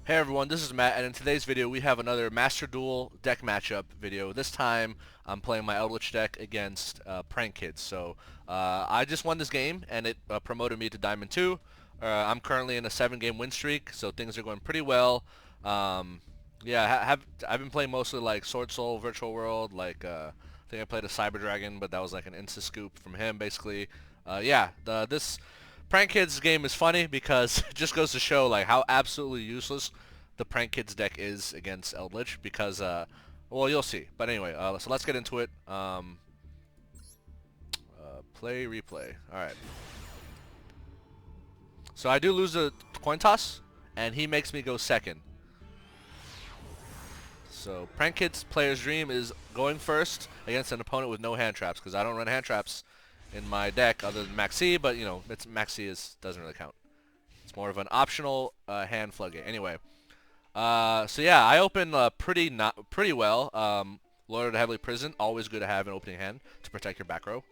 Hey everyone, this is Matt, and in today's video we have another Master Duel deck matchup video. This time I'm playing my Eldlich deck against Prank Kids. So I just won this game, and it promoted me to Diamond 2. I'm currently in a 7-game win streak, so things are going pretty well. Yeah, I've been playing mostly like Sword Soul, Virtual World, like I think I played a Cyber Dragon, but that was like an insta scoop from him basically. Yeah, this Prank Kids game is funny because it just goes to show like how absolutely useless the Prank Kids deck is against Eldlich because well, you'll see. But anyway, so let's get into it. Play replay. All right. So I do lose a coin toss, and he makes me go second. So Prank Kids player's dream is going first against an opponent with no hand traps, because I don't run hand traps in my deck other than Maxi, but you know, Maxi doesn't really count. It's more of an optional hand floodgate. Anyway, so yeah, I open pretty well. Lord of the Heavenly Prison, always good to have an opening hand to protect your back row.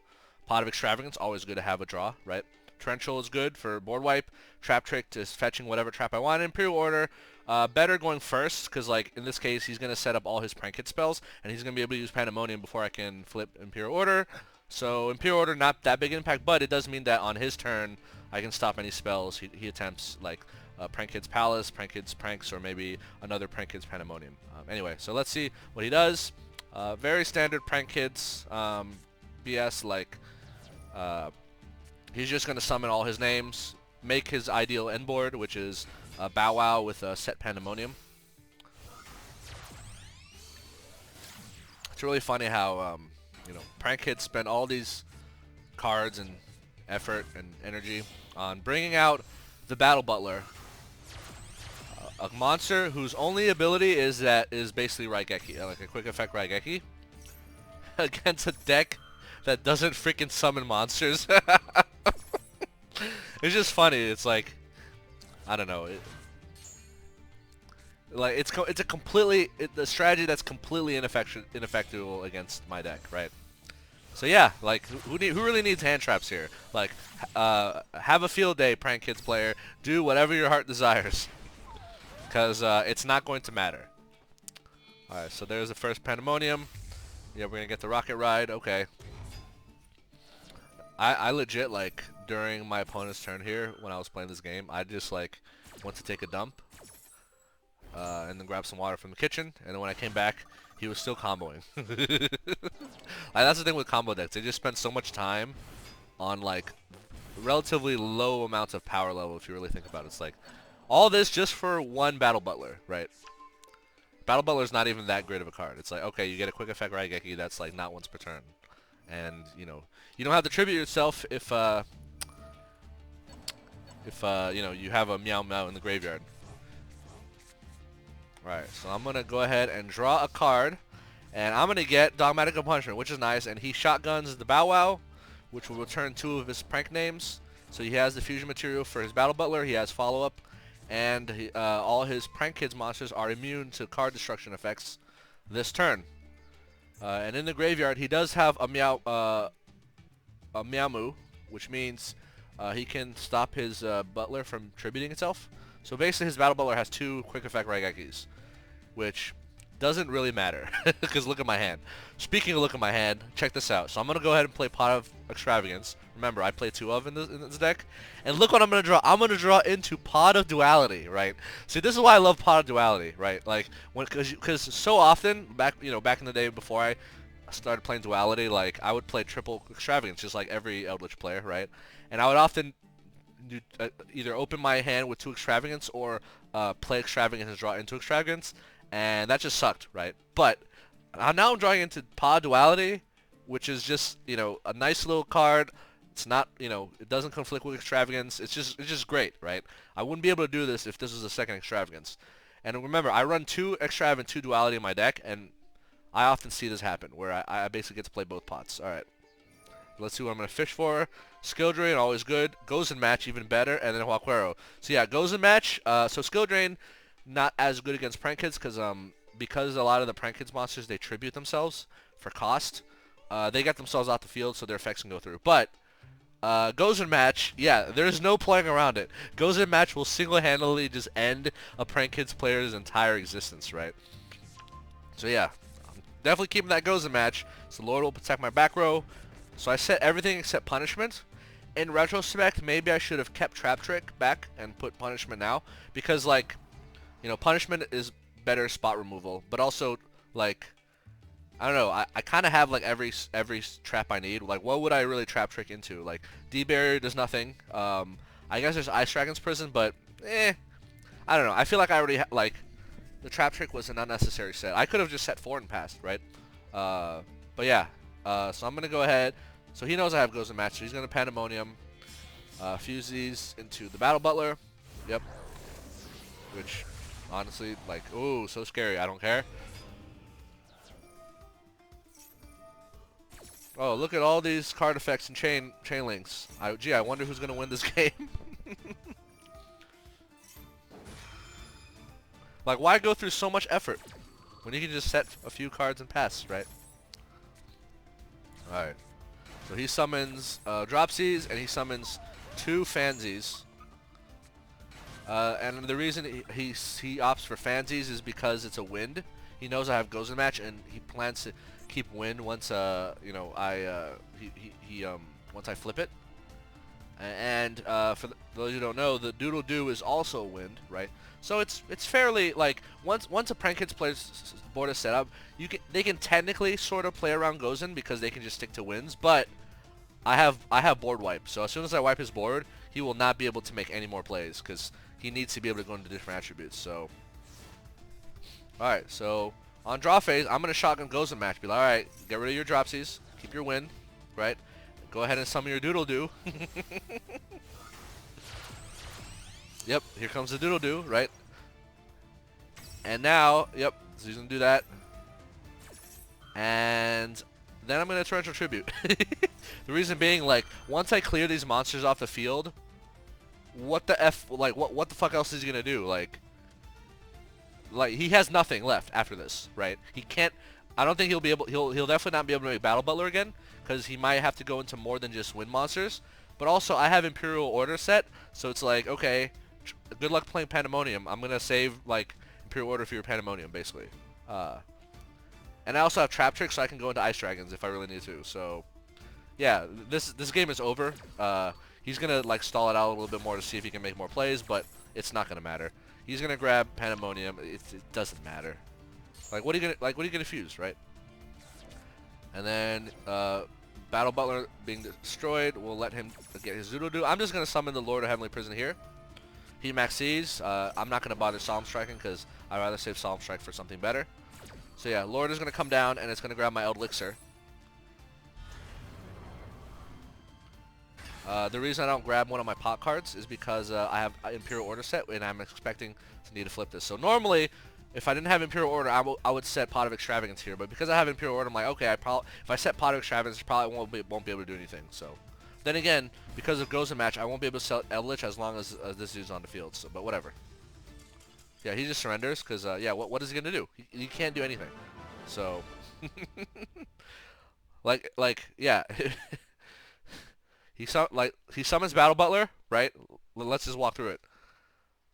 Pot of Extravagance, always good to have a draw, right? Torrential is good for board wipe. Trap Trick is fetching whatever trap I want. Imperial Order, better going first, because like in this case he's going to set up all his Prank Hit spells, and he's going to be able to use Pandemonium before I can flip Imperial Order. So Imperial Order, not that big impact, but it does mean that on his turn I can stop any spells he attempts, like Prank Kid's Palace, Prank Kid's Pranks, or maybe another Prank Kid's Pandemonium. Anyway, so let's see what he does. Very standard Prank Kids BS, like he's just going to summon all his names, make his ideal end board, which is Bow Wow with set Pandemonium. It's really funny how you know, Prank Kids spend all these cards and effort and energy on bringing out the Battle Butler, a monster whose only ability is basically Raigeki, like a quick effect Raigeki, against a deck that doesn't freaking summon monsters. It's just funny. It's like, I don't know. It's a completely the strategy that's completely ineffectual against my deck, right? So yeah, like who really needs hand traps here? Like, have a field day, Prank Kids player. Do whatever your heart desires, because it's not going to matter. All right, so there's the first Pandemonium. Yeah, we're gonna get the Rocket Ride. Okay. I legit, like, during my opponent's turn here, when I was playing this game, I just, like, went to take a dump, and then grab some water from the kitchen, and then when I came back, he was still comboing. Like, that's the thing with combo decks. They just spend so much time on, like, relatively low amounts of power level, if you really think about it. It's like, all this just for one Battle Butler, right? Battle Butler's not even that great of a card. It's like, okay, you get a quick effect Raigeki, that's, like, not once per turn. And, you know, you don't have to tribute yourself if you know, you have a meow meow in the graveyard. Right, so I'm gonna go ahead and draw a card, and I'm gonna get Dogmatic Punishment, which is nice. And he shotguns the Bow Wow, which will return 2 of his prank names. So he has the fusion material for his Battle Butler. He has follow up, and all his Prank Kids monsters are immune to card destruction effects this turn. And in the graveyard, he does have a meow moo, which means he can stop his Butler from tributing itself. So basically, his Battle Butler has 2 quick effect Raigekis, which doesn't really matter, because look at my hand. Speaking of look at my hand, check this out. So I'm going to go ahead and play Pot of Extravagance. Remember, I play 2 of in this deck. And look what I'm going to draw. I'm going to draw into Pot of Duality, right? See, this is why I love Pot of Duality, right? Like, because so often, back in the day before I started playing Duality, like, I would play triple Extravagance, just like every Eldlich player, right? And I would often either open my hand with 2 Extravagance or play Extravagance and draw into Extravagance, and that just sucked, right? But now I'm drawing into Pod Duality, which is just, you know, a nice little card. It's not, you know, it doesn't conflict with Extravagance. It's just great, right? I wouldn't be able to do this if this was a second Extravagance. And remember, I run 2 Extravagant, 2 Duality in my deck, and I often see this happen, where I basically get to play both pots. All right. Let's see what I'm going to fish for. Skill Drain, always good. Gozen Match, even better. And then Huaquero. So yeah, Gozen Match. So Skill Drain, not as good against Prank Kids, because a lot of the Prank Kids monsters, they tribute themselves for cost. They get themselves out the field, so their effects can go through. But Gozen match, yeah, there's no playing around it. Gozen match will single-handedly just end a Prank Kids player's entire existence, right? So yeah, I'm definitely keeping that Gozen match. So Lord will protect my back row. So I set everything except punishment. In retrospect, maybe I should have kept Trap Trick back and put punishment now. Because, like, you know, punishment is better spot removal. But also, like, I don't know. I kind of have like every trap I need. Like, what would I really trap trick into? Like, D barrier does nothing. I guess there's Ice Dragon's Prison, but I don't know. I feel like I already like the trap trick was an unnecessary set. I could have just set 4 and passed, right? But yeah. So I'm gonna go ahead. So he knows I have Gozen match. So he's gonna Pandemonium, fuse these into the Battle Butler. Yep. Which, honestly, like, ooh, so scary. I don't care. Oh, look at all these card effects and chain links. Gee, I wonder who's gonna win this game. Like, why go through so much effort when you can just set a few cards and pass, right? All right. So he summons Dropsies and he summons 2 Fansies. And the reason he opts for Fansies is because it's a wind. He knows I have Gozen match and he plans to keep wind once you know once I flip it. And for those who don't know, the Doodle Doo is also a wind, right? So it's fairly like once a Prank Kids player's board is set up, they can technically sort of play around Gozen because they can just stick to wins, but I have board wipe. So as soon as I wipe his board, he will not be able to make any more plays because he needs to be able to go into different attributes. So alright, so on draw phase, I'm going to shotgun Gozen match. Be like, alright, get rid of your Dropsies. Keep your win, right? Go ahead and summon your Doodle Doo. Yep, here comes the Doodle Doo, right? And now, yep, so he's going to do that. And then I'm going to Torrential Tribute. The reason being, like, once I clear these monsters off the field, what the F, like, what the fuck else is he going to do? Like, he has nothing left after this, right? He can't, I don't think he'll be able, he'll definitely not be able to make Battle Butler again, because he might have to go into more than just wind monsters. But also, I have Imperial Order set, so it's like, okay, good luck playing Pandemonium. I'm going to save, like, Imperial Order for your Pandemonium, basically. And I also have Trap Trick, so I can go into Ice Dragons if I really need to. So, yeah, this game is over. He's going to, like, stall it out a little bit more to see if he can make more plays, but it's not going to matter. He's going to grab Pandemonium. It doesn't matter. Like, what are you going to fuse, right? And then, Battle Butler being destroyed will let him get his Doodle Doo. I'm just going to summon the Lord of Heavenly Prison here. He maxes. I'm not going to bother Solemn Striking because I'd rather save Solemn Strike for something better. So yeah, Lord is going to come down and it's going to grab my Eldlich. The reason I don't grab one of my pot cards is because I have Imperial Order set and I'm expecting to need to flip this. So normally, if I didn't have Imperial Order, I would set Pot of Extravagance here. But because I have Imperial Order, I'm like, okay, if I set Pot of Extravagance, I probably won't be able to do anything. So then again, because of Gozen match, I won't be able to sell Eldlich as long as this dude's on the field. So, but whatever. Yeah, he just surrenders because yeah, what is he gonna do? He can't do anything. So like yeah. He summons Battle Butler, right? Let's just walk through it.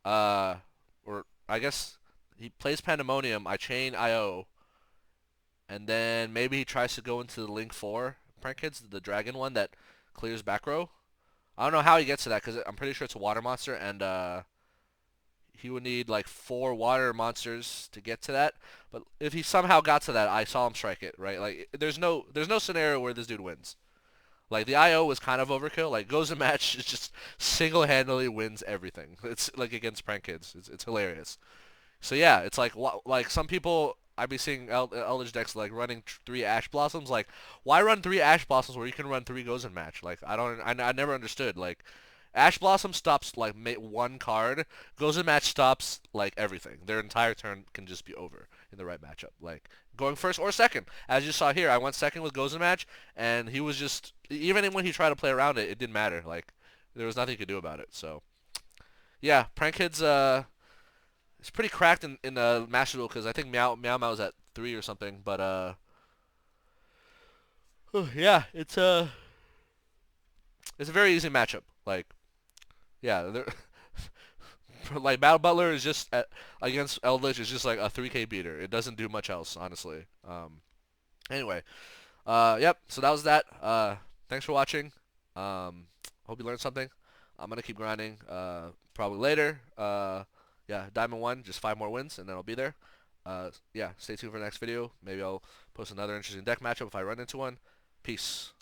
Or I guess he plays Pandemonium. I chain IO, and then maybe he tries to go into the Link 4 Prank Kids, the dragon one that clears back row. I don't know how he gets to that because I'm pretty sure it's a water monster, and he would need like 4 water monsters to get to that. But if he somehow got to that, I saw him strike it, right? Like there's no scenario where this dude wins. Like, the IO was kind of overkill. Like, Gozen match is just single-handedly wins everything. It's, like, against Prank Kids. It's hilarious. So, yeah, it's like some people, I'd be seeing Eldlich decks, like, running 3 Ash Blossoms. Like, why run 3 Ash Blossoms where you can run 3 Gozen match? Like, I never understood. Like, Ash Blossom stops, like, 1 card. Gozen match stops, like, everything. Their entire turn can just be over in the right matchup. Like, going first or second. As you saw here, I went second with Gozen match, and he was just, even when he tried to play around it, it didn't matter. Like, there was nothing he could do about it. So, yeah, Prank Kids, it's pretty cracked in Master Duel, because I think Meow is at 3 or something, but, yeah, it's, it's a very easy matchup. Like, yeah, like Battle Butler is just against Eldlich is just like a 3K beater. It doesn't do much else, honestly. Anyway, yep. So that was that. Thanks for watching. Hope you learned something. I'm gonna keep grinding. Probably later. Yeah, Diamond 1, just 5 more wins, and then I'll be there. Yeah, stay tuned for the next video. Maybe I'll post another interesting deck matchup if I run into one. Peace.